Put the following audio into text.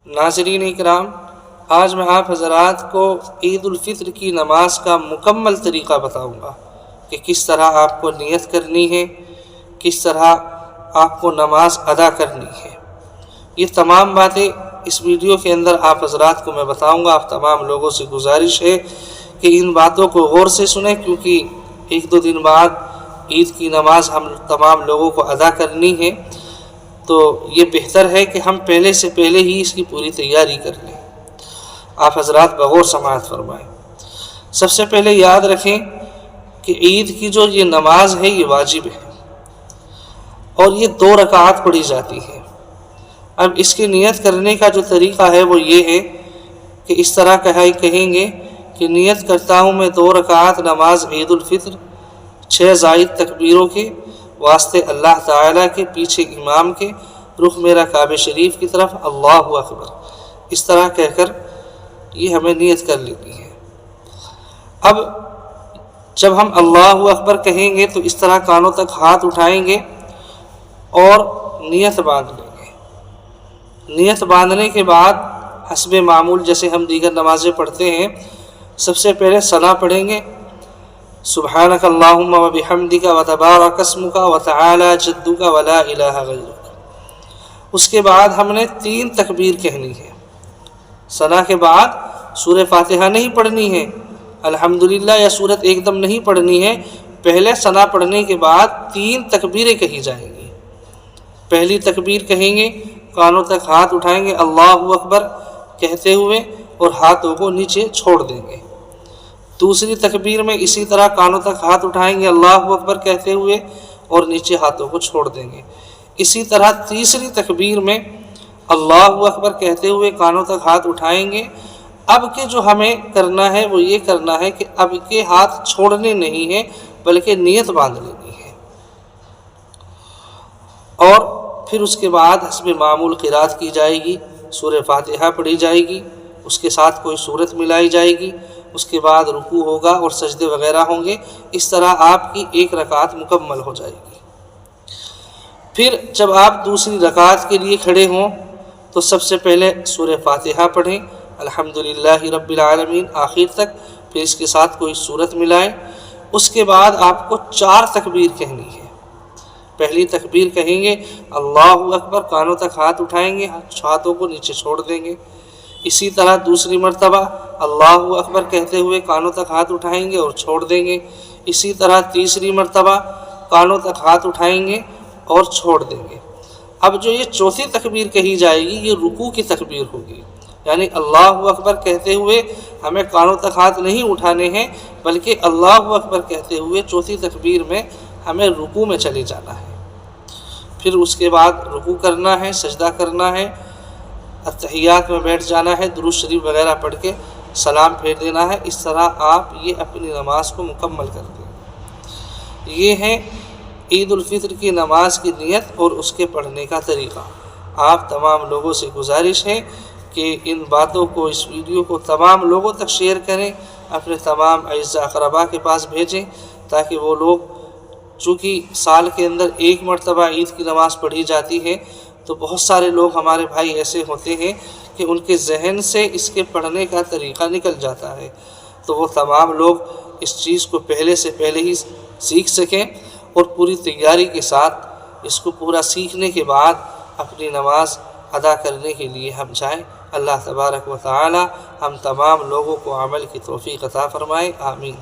ناظرین اکرام، آج میں آپ حضرات کو عید الفطر کی نماز کا مکمل طریقہ بتاؤں گا کہ کس طرح آپ کو نیت کرنی ہے، کس طرح آپ کو نماز ادا کرنی ہے۔ یہ تمام باتیں اس ویڈیو کے اندر آپ حضرات کو میں بتاؤں گا۔ آپ تمام لوگوں سے گزارش ہے کہ ان باتوں کو غور سے سنیں، کیونکہ ایک دو دن بعد عید کی نماز ہم تمام لوگوں کو ادا کرنی ہے، تو یہ بہتر ہے کہ ہم پہلے سے پہلے ہی اس کی پوری تیاری کر لیں۔ آپ حضرات بغور سماعت فرمائیں۔ سب سے پہلے یاد رکھیں کہ عید کی جو یہ نماز ہے یہ واجب ہے اور یہ 2 رکعات پڑھی جاتی ہے۔ اب اس کی نیت کرنے کا جو طریقہ ہے وہ یہ ہے کہ اس طرح کہیں گے کہ نیت کرتا ہوں میں 2 رکعات نماز عید الفطر 6 زائد تکبیروں کے واسطے اللہ تعالیٰ کے، پیچھے امام کے، رخ میرا کعبہ شریف کی طرف، اللہ اکبر، اس طرح کہہ کر یہ ہمیں نیت کر لینی ہے۔ اب جب ہم اللہ اکبر کہیں گے تو اس طرح کانوں تک ہاتھ اٹھائیں گے اور نیت باندھ لیں گے۔ نیت باندھنے کے بعد حسب معمول جیسے ہم دیگر نمازیں پڑھتے ہیں، سب سے پہلے ثنا پڑھیں گے، سبحانک اللہم و بحمدک و تبارک اسمک و تعالی جدک و لا الہ غیرک۔ اس کے بعد ہم نے 3 تکبیر کہنی ہے۔ ثنا کے بعد سورہ فاتحہ نہیں پڑھنی ہے، الحمدللہ یا سورت ایک دم نہیں پڑھنی ہے، پہلے ثنا پڑھنے کے بعد 3 تکبیریں کہی جائیں گی۔ پہلی تکبیر کہیں گے، کانوں تک ہاتھ اٹھائیں گے اللہ اکبر کہتے ہوئے اور ہاتھوں کو نیچے چھوڑ دیں گے۔ دوسری تکبیر میں اسی طرح کانوں تک ہاتھ اٹھائیں گے اللہ اکبر کہتے ہوئے اور نیچے ہاتھوں کو چھوڑ دیں گے۔ اسی طرح تیسری تکبیر میں اللہ اکبر کہتے ہوئے کانوں تک ہاتھ اٹھائیں گے۔ اب کے جو ہمیں کرنا ہے وہ یہ کرنا ہے کہ اب کے ہاتھ چھوڑنے نہیں ہیں بلکہ نیت باندھ لینی ہے، اور پھر اس کے بعد حسب معمول قرات کی جائے گی، سورہ فاتحہ پڑھی جائے گی، اس کے ساتھ کوئی سورت ملائی جائے گی، اس کے بعد رکوع ہوگا اور سجدے وغیرہ ہوں گے۔ اس طرح آپ کی 1 رکعت مکمل ہو جائے گی۔ پھر جب آپ دوسری رکعت کے لیے کھڑے ہوں تو سب سے پہلے سورہ فاتحہ پڑھیں الحمدللہ رب العالمین آخر تک، پھر اس کے ساتھ کوئی سورت ملائیں۔ اس کے بعد آپ کو 4 تکبیر کہنی ہے۔ پہلی تکبیر کہیں گے اللہ اکبر، کانوں تک ہاتھ اٹھائیں گے، ہاتھوں کو نیچے چھوڑ دیں گے۔ اسی طرح دوسری مرتبہ اللہ اکبر کہتے ہوئے کانوں تک ہاتھ اٹھائیں گے اور چھوڑ دیں گے۔ اسی طرح تیسری مرتبہ کانوں تک ہاتھ اٹھائیں گے اور چھوڑ دیں گے۔ اب جو یہ 4تھی تکبیر کہی جائے گی یہ رکوع کی تکبیر ہوگی، یعنی اللہ اکبر کہتے ہوئے ہمیں کانوں تک ہاتھ نہیں اٹھانے ہیں بلکہ اللہ اکبر کہتے ہوئے 4تھی تکبیر میں ہمیں رکوع میں چلے جانا ہے۔ پھر اس کے بعد رکوع کرنا ہے، سجدہ کرنا ہے، اتحیات میں بیٹھ جانا ہے، درود شریف وغیرہ پڑھ کے سلام پھیر دینا ہے۔ اس طرح آپ یہ اپنی نماز کو مکمل کر دیں۔ یہ ہے عید الفطر کی نماز کی نیت اور اس کے پڑھنے کا طریقہ۔ آپ تمام لوگوں سے گزارش ہے کہ ان باتوں کو، اس ویڈیو کو تمام لوگوں تک شیئر کریں، اپنے تمام اعزاء اقرباء کے پاس بھیجیں، تاکہ وہ لوگ، چونکہ سال کے اندر 1 مرتبہ عید کی نماز پڑھی جاتی ہے، تو بہت سارے لوگ ہمارے بھائی ایسے ہوتے ہیں کہ ان کے ذہن سے اس کے پڑھنے کا طریقہ نکل جاتا ہے، تو وہ تمام لوگ اس چیز کو پہلے سے پہلے ہی سیکھ سکیں اور پوری تیاری کے ساتھ اس کو پورا سیکھنے کے بعد اپنی نماز ادا کرنے کے لیے ہم جائیں۔ اللہ تبارک و تعالی ہم تمام لوگوں کو عمل کی توفیق عطا فرمائے، آمین۔